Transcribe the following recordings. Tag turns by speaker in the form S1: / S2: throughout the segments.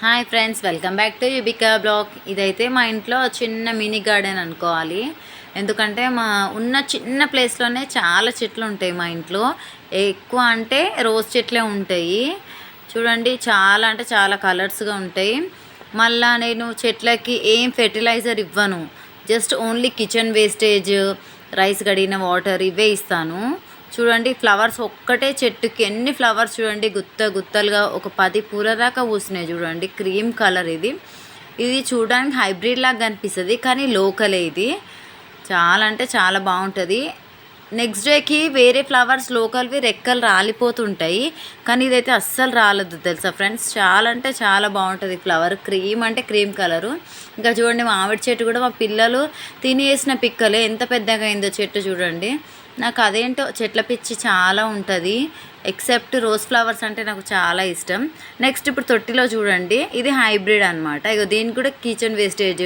S1: Hi friends, welcome back to Yubika blog. ఇదైతే మా ఇంట్లో చిన్న మినీ గార్డెన్ అనుకోవాలి. ఎందుకంటే మా ఉన్న చిన్న ప్లేస్లోనే చాలా చెట్లు ఉంటాయి మా ఇంట్లో. ఎక్కువ అంటే రోజ్ చెట్లే ఉంటాయి. చూడండి, చాలా అంటే చాలా కలర్స్గా ఉంటాయి. మళ్ళీ నేను చెట్లకి ఏం ఫెర్టిలైజర్ ఇవ్వను. Just only kitchen wastage, rice కడిగిన వాటర్ ఇవే ఇస్తాను. చూడండి, ఫ్లవర్స్ ఒక్కటే చెట్టుకి ఎన్ని ఫ్లవర్స్ చూడండి, గుత్తలుగా ఒక 10 పూల దాకా పూసినాయి. చూడండి, క్రీమ్ కలర్. ఇది చూడడానికి హైబ్రిడ్ లాగా కనిపిస్తుంది, కానీ లోకలే. ఇది చాలా అంటే చాలా బాగుంటుంది. నెక్స్ట్ డేకి వేరే ఫ్లవర్స్ లోకల్వి రెక్కలు రాలిపోతుంటాయి, కానీ ఇదైతే అస్సలు రాలేదు తెలుసా ఫ్రెండ్స్. చాలా అంటే చాలా బాగుంటుంది ఫ్లవర్. క్రీమ్ అంటే క్రీమ్ కలరు. ఇంకా చూడండి, మామిడి చెట్టు కూడా మా పిల్లలు తినేసిన పిక్కలే. ఎంత పెద్దగా అయిందో చెట్టు చూడండి. నాకు అదేంటో చెట్ల పిచ్చి చాలా ఉంటుంది. ఎక్సెప్ట్ రోజ్ ఫ్లవర్స్ అంటే నాకు చాలా ఇష్టం. నెక్స్ట్ ఇప్పుడు తొట్టిలో చూడండి, ఇది హైబ్రిడ్ అనమాట. ఇక దీనికి కూడా కిచెన్ వేస్టేజ్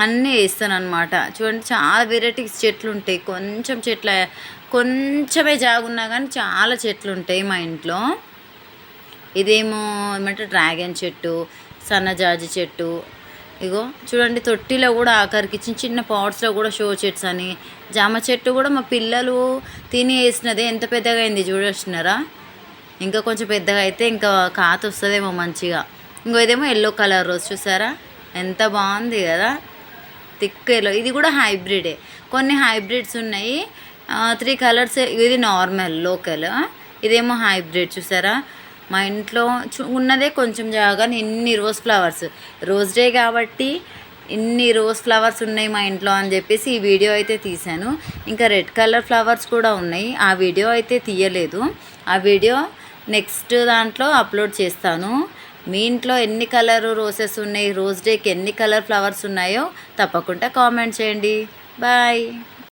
S1: అన్నీ వేస్తాను అనమాట. చూడండి, చాలా వెరైటీస్ చెట్లు ఉంటాయి. కొంచెమే జాగున్నా కానీ చాలా చెట్లు ఉంటాయి మా ఇంట్లో. ఇదేమో ఏమంటే డ్రాగన్ చెట్టు, సన్నజాజి చెట్టు. ఇగో చూడండి, తొట్టిలో కూడా ఆఖరికి చిన్న పాట్స్లో కూడా షో చెట్స్ అని. జామ చెట్టు కూడా మా పిల్లలు తిని వేసినదే. ఎంత పెద్దగా అయింది చూడొచ్చినారా. ఇంకా కొంచెం పెద్దగా అయితే ఇంకా కాత వస్తుందేమో మంచిగా. ఇంకో ఇదేమో ఎల్లో కలర్ రోజ్, చూసారా ఎంత బాగుంది కదా, థిక్ ఎల్లో. ఇది కూడా హైబ్రిడే. కొన్ని హైబ్రిడ్స్ ఉన్నాయి, 3 కలర్స్. ఇది నార్మల్ లోకల్, ఇదేమో హైబ్రిడ్. చూసారా, మా ఇంట్లో ఉన్నదే కొంచెం జాగాని ఇన్ని రోజ్ ఫ్లవర్స్. రోజ్ డే కాబట్టి ఇన్ని రోజ్ ఫ్లవర్స్ ఉన్నాయి మా ఇంట్లో అని చెప్పేసి ఈ వీడియో అయితే తీశాను. ఇంకా రెడ్ కలర్ ఫ్లవర్స్ కూడా ఉన్నాయి, ఆ వీడియో అయితే తీయలేదు. ఆ వీడియో నెక్స్ట్ దాంట్లో అప్లోడ్ చేస్తాను. మీ ఇంట్లో ఎన్ని కలర్ రోసెస్ ఉన్నాయి, రోజ్ డేకి ఎన్ని కలర్ ఫ్లవర్స్ ఉన్నాయో తప్పకుండా కామెంట్ చేయండి. బాయ్.